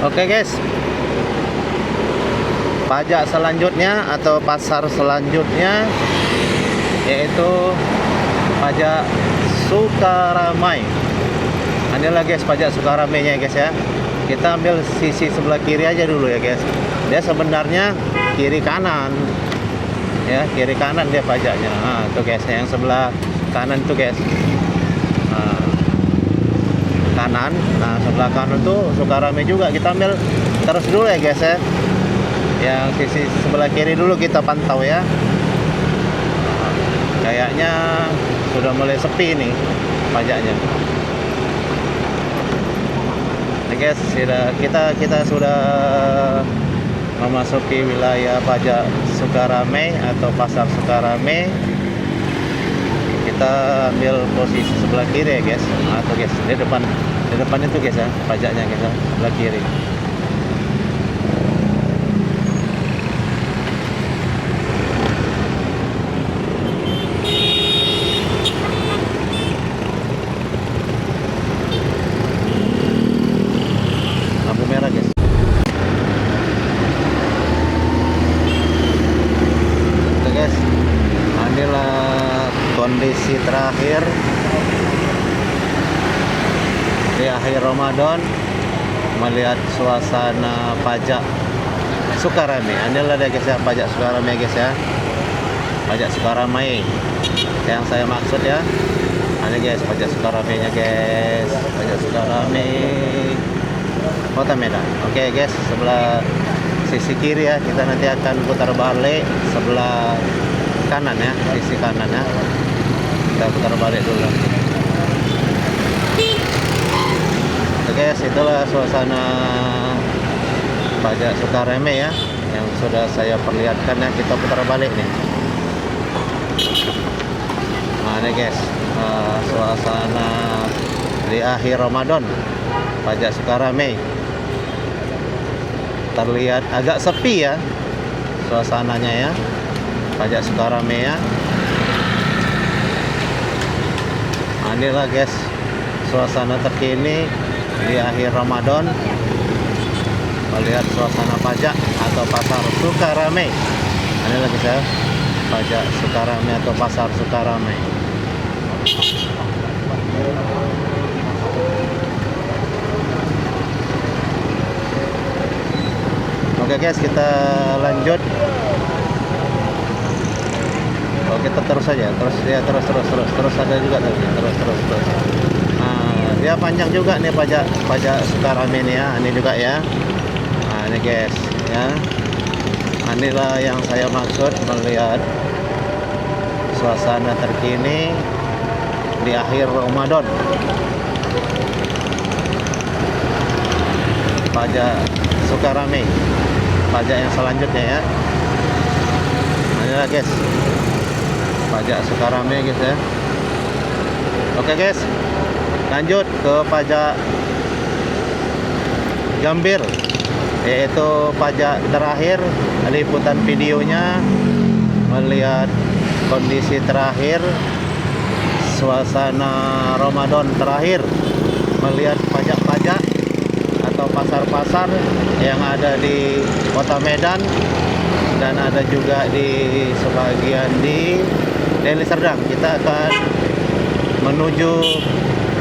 Oke guys, pajak selanjutnya atau pasar selanjutnya yaitu pajak Sukaramai. Inilah guys pajak Sukaramainya guys ya. Kita ambil sisi sebelah kiri aja dulu ya guys. Dia sebenarnya kiri kanan ya, kiri kanan dia pajaknya. Nah tuh guys, yang sebelah kanan tuh guys, kanan. Nah sebelah kanan tuh Sukaramai juga. Kita ambil terus dulu ya guys ya. Yang sisi sebelah kiri dulu kita pantau ya. Kayaknya sudah mulai sepi nih pajaknya. Nah guys, kita sudah memasuki wilayah pajak Sukaramai atau pasar Sukaramai. Kita ambil posisi sebelah kiri ya guys. Atau guys, di depan itu guys ya, pajaknya guys ya, sebelah kiri. Lampu merah guys. Oke guys, inilah kondisi terakhir di akhir Ramadan melihat suasana pajak Sukaramai. Inilah dia guys ya, pajak Sukaramai guys ya, pajak Sukaramai yang saya maksud ya. Ini guys pajak Sukaramainya guys, pajak Sukaramai Kota Medan. Oke guys, sebelah sisi kiri ya, kita nanti akan putar balik sebelah kanan ya, sisi kanan ya. Kita putar balik dulu. Oke guys, itulah suasana pajak Sukaramai ya, yang sudah saya perlihatkan ya. Kita putar balik nih. Nah ini guys, suasana di akhir Ramadan pajak Sukaramai. Terlihat agak sepi ya suasananya ya, pajak Sukaramai ya. Nah, inilah guys suasana terkini di akhir Ramadan melihat suasana pajak atau pasar Sukaramai. Inilah guys ya, pajak Sukaramai atau pasar Sukaramai. Oke guys, kita lanjut. Oh, kita terus saja, terus ada juga tadi, terus. Nah, dia panjang juga nih pajak Sukaramai ini ya, ini juga ya. Nah, ini guys ya. Inilah yang saya maksud melihat suasana terkini di akhir Ramadan pajak Sukaramai, pajak yang selanjutnya ya. Nah, inilah guys pajak Sukaramai guys ya. Oke guys, lanjut ke pajak Gambir, yaitu pajak terakhir liputan videonya melihat kondisi terakhir suasana Ramadan terakhir, melihat pajak-pajak atau pasar-pasar yang ada di Kota Medan dan ada juga di sebagian di Deli Serdang. Kita akan menuju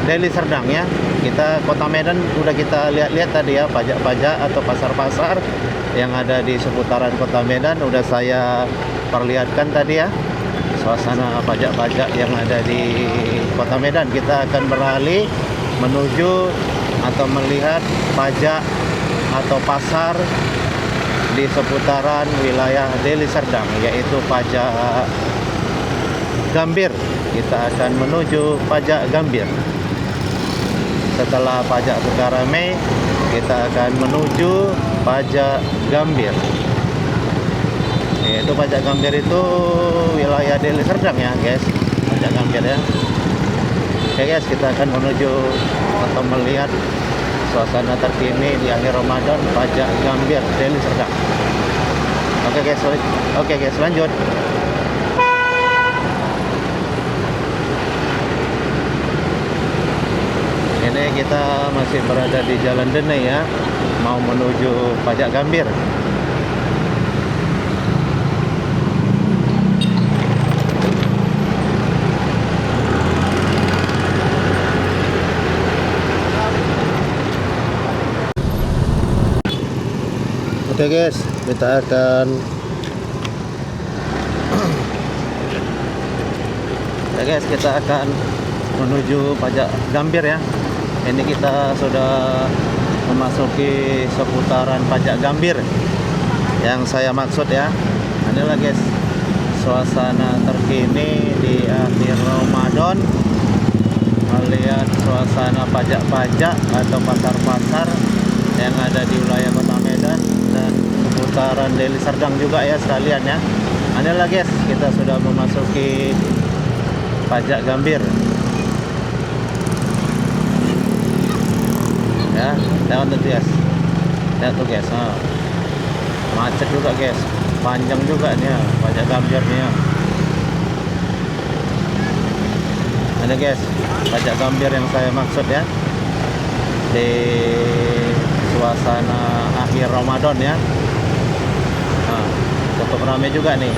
Deli Serdang ya. Kita Kota Medan udah kita lihat-lihat tadi ya, pajak-pajak atau pasar-pasar yang ada di seputaran Kota Medan udah saya perlihatkan tadi ya. Suasana pajak-pajak yang ada di Kota Medan. Kita akan beralih menuju atau melihat pajak atau pasar di seputaran wilayah Deli Serdang, yaitu pajak Gambir. Kita akan menuju pajak Gambir. Setelah pajak Sukaramai, kita akan menuju pajak Gambir. Yaitu pajak Gambir itu wilayah Deli Serdang ya guys, pajak Gambir ya. Oke guys, kita akan menuju atau melihat suasana terkini di akhir Ramadan pajak Gambir Deli Serdang. Oke guys, lanjut. Ini kita masih berada di Jalan Denai ya. mau menuju Pajak Gambir. Oke guys, kita akan menuju Pajak Gambir ya. Ini kita sudah memasuki seputaran Pajak Gambir yang saya maksud ya. Inilah guys, suasana terkini di akhir Ramadan, melihat suasana pajak-pajak atau pasar-pasar yang ada di wilayah Kota Medan dan seputaran Deli Serdang juga ya sekalian ya. Inilah guys, kita sudah memasuki Pajak Gambir ya. Lihat tuh guys, lihat tuh guys, macet juga guys, panjang juga nih ya, Pajak Gambir nih ya. Ada guys, Pajak Gambir yang saya maksud ya, di suasana akhir Ramadan ya. Cukup ramai juga nih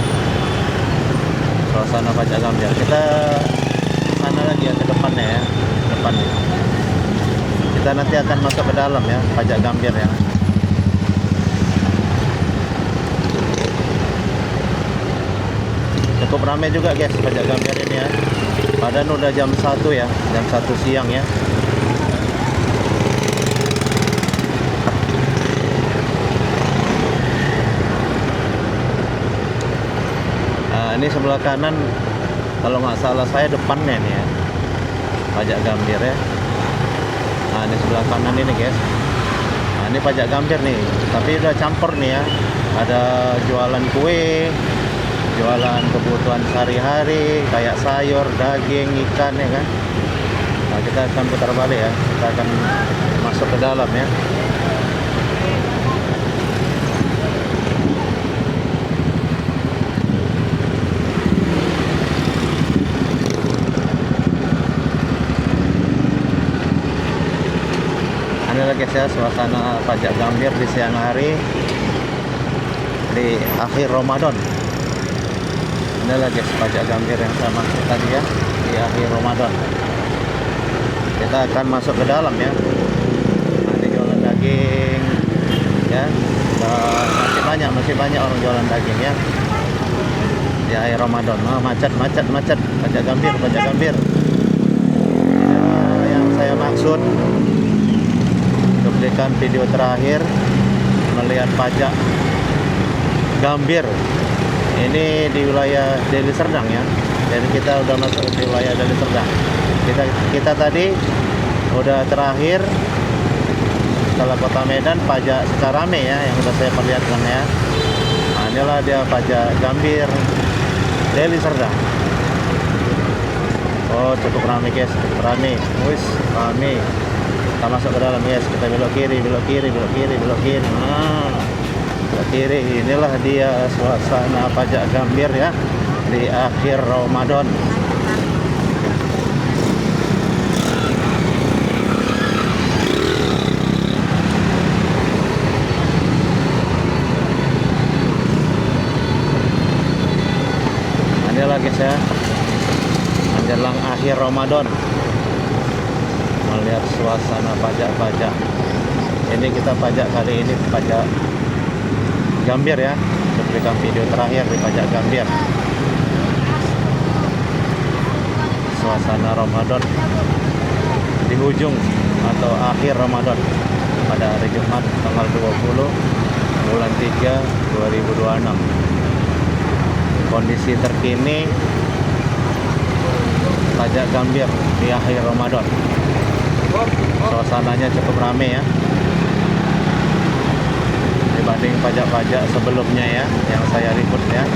suasana Pajak Gambir. Kita sana lagi ya, ke depannya ya, depannya. Kita nanti akan masuk ke dalam ya, Pajak Gambir ya. Cukup ramai juga guys Pajak Gambir ini ya. Padahal udah jam 1 ya, jam 1 siang ya. Ini sebelah kanan, kalau nggak salah saya depannya nih ya, Pajak Gambir ya. Nah ini sebelah kanan ini guys. Nah ini Pajak Gambir nih, tapi udah campur nih ya. Ada jualan kue, jualan kebutuhan sehari-hari kayak sayur, daging, ikan ya kan. Nah kita akan putar balik ya, kita akan masuk ke dalam ya. Inilah guys ya, suasana Pajak Gambir di siang hari di akhir Ramadan. Inilah guys Pajak Gambir yang saya maksud tadi ya, di akhir Ramadan. Kita akan masuk ke dalam ya. Nah, ini jualan daging ya. Masih banyak orang jualan daging ya di akhir Ramadan. Macet Pajak Gambir. Ini yang saya maksud. Cuplikan video terakhir melihat Pajak Gambir ini di wilayah Deli Serdang ya. Jadi kita udah masuk di wilayah Deli Serdang. Kita tadi udah terakhir setelah Kota Medan Pajak Sukarame ya, yang sudah saya perlihatkan ya. Nah, inilah dia Pajak Gambir Deli Serdang. Oh cukup ramai guys, ramai. Kita masuk ke dalam guys, kita belok kiri. Nah, belok kiri. Inilah dia suasana Pajak Gambir ya di akhir Ramadan. Inilah guys ya, menjelang akhir Ramadan, melihat suasana pajak-pajak. Ini kita pajak kali ini Pajak Gambir ya. Cuplikan video terakhir di Pajak Gambir. Suasana Ramadan di ujung atau akhir Ramadan pada hari Jumat tanggal 20 bulan 3 2026. Kondisi terkini Pajak Gambir di akhir Ramadan. Suasananya cukup ramai ya, dibanding pajak-pajak sebelumnya ya, yang saya liput ya.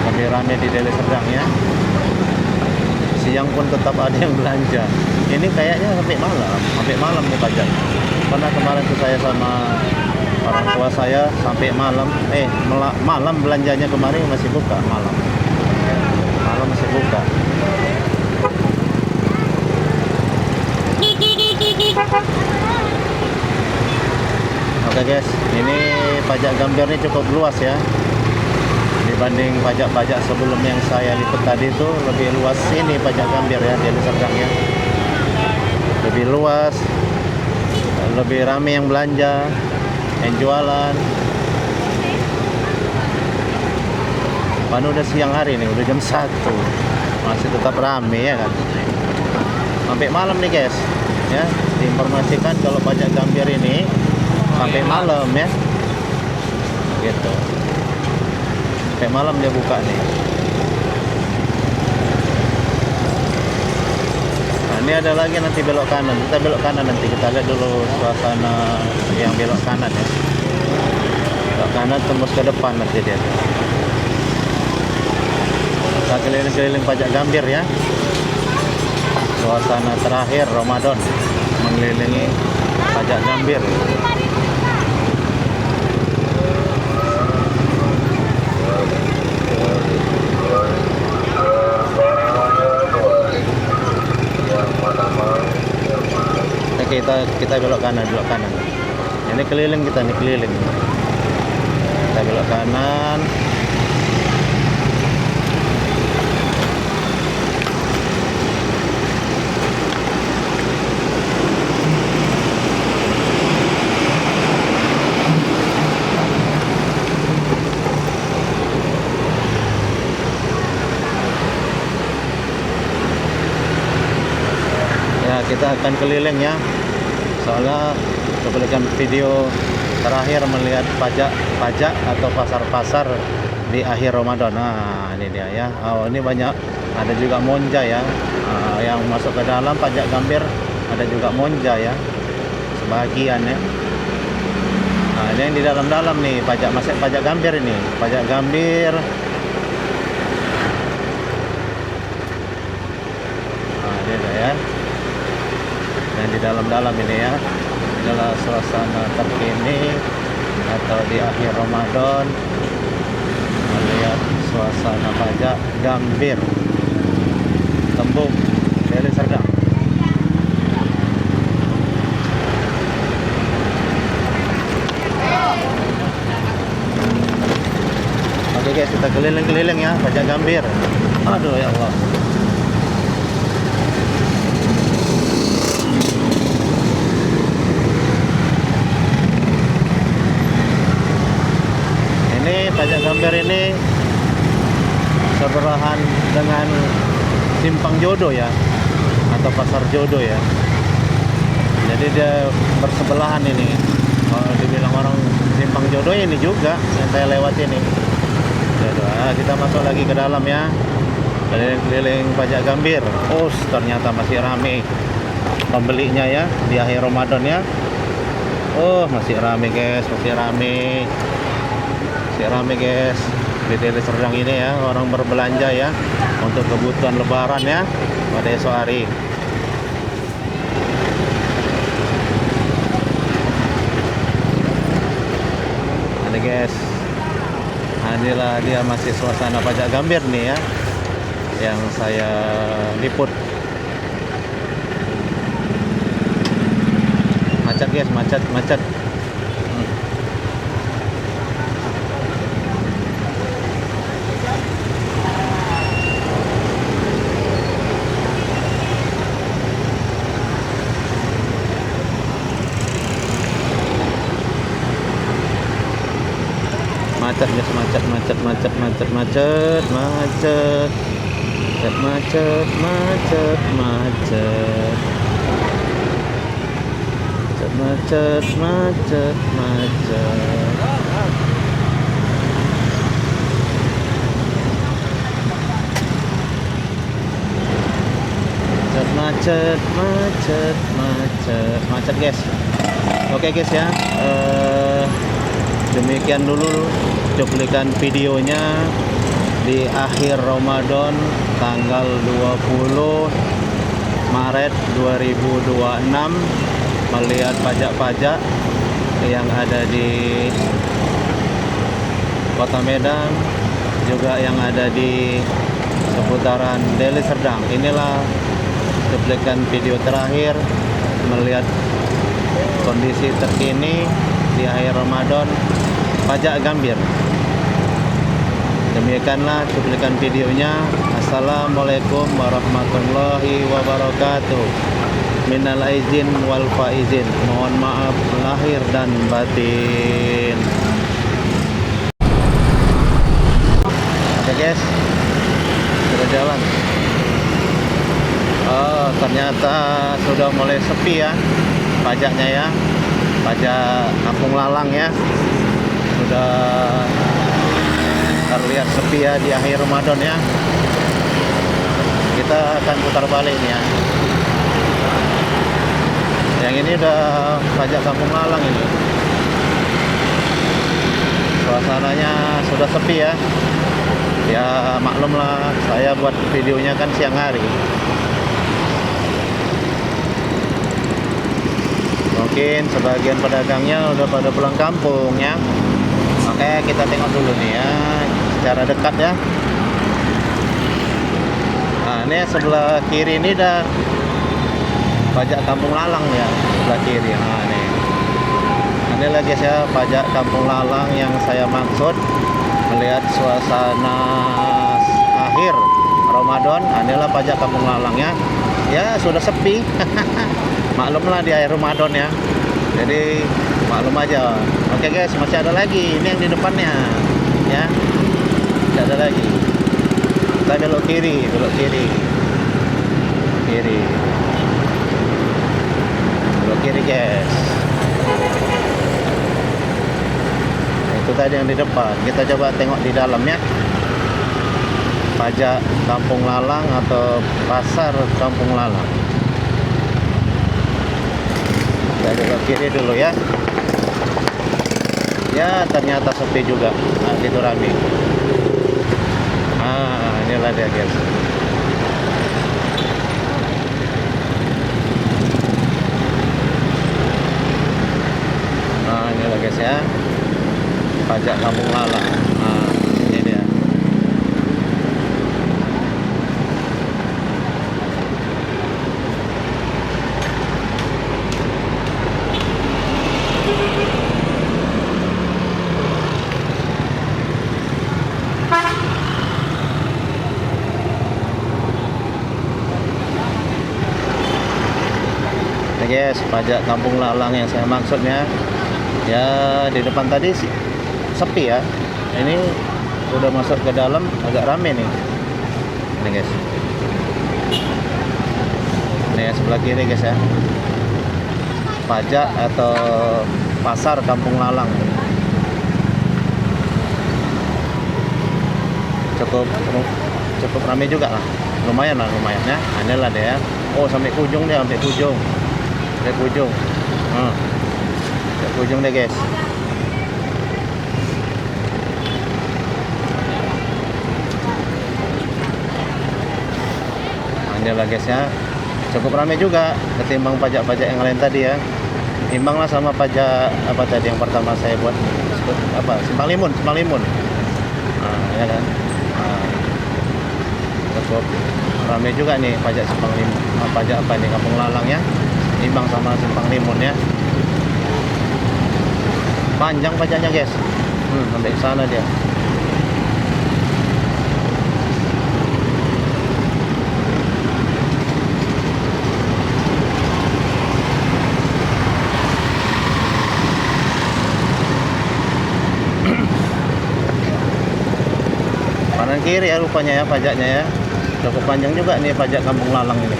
Lebih ramai di Deli Serdang ya. Siang pun tetap ada yang belanja. Ini kayaknya sampai malam nih pajak. Karena kemarin tuh saya sama orang tua saya sampai malam, malam belanjanya kemarin masih buka malam masih buka. guys, ini pajak Gambir ini cukup luas ya. Dibanding pajak-pajak sebelum yang saya lipat tadi itu lebih luas ini pajak Gambir ya, Deli Serdang ya. Lebih luas, lebih ramai yang belanja, yang jualan. Pan udah siang hari nih, udah jam 1, masih tetap ramai ya kan. Sampai malam nih guys ya, diinformasikan kalau pajak Gambir ini sampai malam ya, gitu. Sampai malam dia buka nih. Nah, ini ada lagi nanti belok kanan. Kita belok kanan nanti, kita lihat dulu suasana yang belok kanan ya. Belok kanan tembus ke depan nanti dia. Kita keliling-keliling pajak Gambir ya. Suasana terakhir Ramadan mengelilingi pajak Gambir. Kita belok kanan. Ini keliling kita nih, keliling. Kita belok kanan. Kita akan keliling ya, soalnya kita video terakhir melihat pajak atau pasar-pasar di akhir Ramadan. Nah ini dia ya. Oh, ini banyak, ada juga monja ya, yang masuk ke dalam pajak Gambir, ada juga monja ya, sebagian ya. Nah ini yang di dalam-dalam nih, masih pajak Gambir ini, pajak Gambir. Nah ini dia ya, yang di dalam-dalam ini ya. Adalah suasana terkini atau di akhir Ramadan, melihat suasana pajak Gambir Tembung Deli Serdang. Oke guys, kita keliling-keliling ya pajak Gambir. Aduh ya Allah. Pajak Gambir ini sebelahan dengan Simpang Jodoh ya, atau Pasar Jodoh ya. Jadi dia bersebelahan ini. Kalau dibilang orang Simpang Jodoh, ini juga yang saya lewat ini. Kita masuk lagi ke dalam ya, keliling-keliling pajak Gambir. Oh, ternyata masih ramai pembelinya ya di akhir Ramadan ya. Oh, masih ramai guys, masih ramai guys di Deli Serdang ini ya, orang berbelanja ya untuk kebutuhan lebaran ya pada esok hari. Ada guys, inilah dia masih suasana pajak Gambir nih ya yang saya liput. Macet guys, macet. Macet guys, macet guys. Oke guys ya, demikian dulu cuplikan videonya di akhir Ramadan tanggal 20 Maret 2026, melihat pajak-pajak yang ada di Kota Medan, juga yang ada di seputaran Deli Serdang. Inilah cuplikan video terakhir melihat kondisi terkini di akhir Ramadan, pajak Gambir. Demikianlah cuplikan videonya. Assalamualaikum warahmatullahi wabarakatuh. Minal aizin wal faizin. Mohon maaf lahir dan batin. Oke guys, sudah jalan. Oh, ternyata sudah mulai sepi ya pajaknya ya. Pajak Kampung Lalang ya. Sudah terlihat sepi ya di akhir Ramadan ya. Kita akan putar balik nih ya. Yang ini udah pajak Kampung Lalang ini. Suasananya sudah sepi ya. Ya maklumlah, saya buat videonya kan siang hari. Mungkin sebagian pedagangnya udah pada pulang kampung ya. Oke, kita tengok dulu nih ya, secara dekat ya. Nah, ini sebelah kiri ini dah pajak Kampung Lalang ya, sebelah kiri. Nah, ini lagi saya pajak Kampung Lalang yang saya maksud. Melihat suasana akhir Ramadan, inilah pajak Kampung Lalang ya. Ya sudah sepi. Maklumlah di akhir Ramadan ya. Jadi maklum aja. Oke guys, masih ada lagi. Ini yang di depannya ya. Masih ada lagi. Kita belok kiri, belok kiri. Kiri. Belok kiri guys. Itu tadi yang di depan. Kita coba tengok di dalam ya. Pajak Kampung Lalang atau pasar Kampung Lalang. Kita coba kiri dulu ya. Ya ternyata sepi juga. Nah, gitu rame. Ah, inilah dia guys. Nah, inilah guys ya. Pajak Kampung Lalang. Nah, ini dia. Oke guys, pajak Kampung Lalang yang saya maksudnya. Ya di depan tadi sih sepi ya. Ini udah masuk ke dalam agak rame nih. Ini guys. Ini ya, sebelah kiri guys ya. Pajak atau pasar Kampung Lalang. Cukup rame juga lah. Lumayan ya. Inilah deh ya. Oh, sampai ujung dia, sampai ujung. Sampai ujung. Sampai ujung deh guys. Inilah guys ya, cukup ramai juga ketimbang pajak-pajak yang lain tadi ya. Imbang lah sama pajak apa tadi yang pertama saya buat apa, simpang limun. Nah, ya kan. Nah, cukup ramai juga nih pajak simpang limun. Pajak apa nih Kampung Lalang ya, imbang sama simpang limun ya. Panjang pajaknya guys. Sampai sana dia. Kanan kiri ya rupanya ya pajaknya ya. Cukup panjang juga nih pajak Kampung Lalang ini.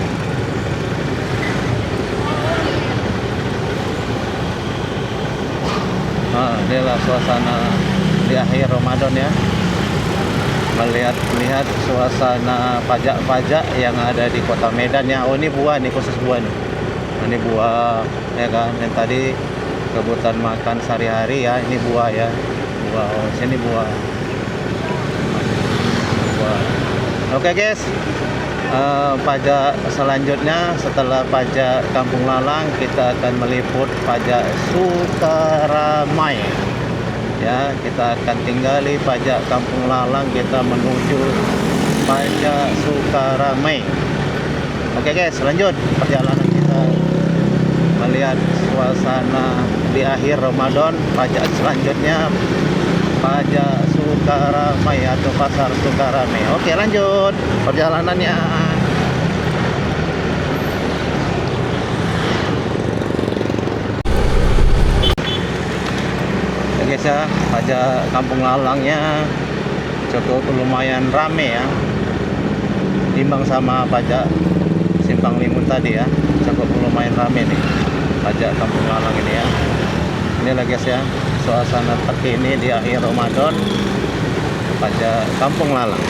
Nah, inilah suasana di akhir Ramadan ya. Melihat suasana pajak-pajak yang ada di Kota Medan ya. Oh, ini buah nih, khusus buah nih. Ini buah ya kan. Yang tadi kebutuhan makan sehari-hari ya. Ini buah ya. Buah. Oh, sini buah. Oke guys, pajak selanjutnya setelah pajak Kampung Lalang kita akan meliput pajak Sukaramai ya. Kita akan tinggali pajak Kampung Lalang, kita menuju pajak Sukaramai. Oke guys, lanjut perjalanan kita melihat suasana di akhir Ramadan, pajak selanjutnya pajak Sukaramai atau pasar Sukaramai. Oke, lanjut perjalanannya. Ya guys ya, pajak Kampung Lalangnya cukup lumayan rame ya, imbang sama pajak Simpang Limun tadi ya. Cukup lumayan rame nih pajak Kampung Lalang ini ya. Ini lah guys ya, suasana terkini di akhir Ramadan pajak Kampung Lalang.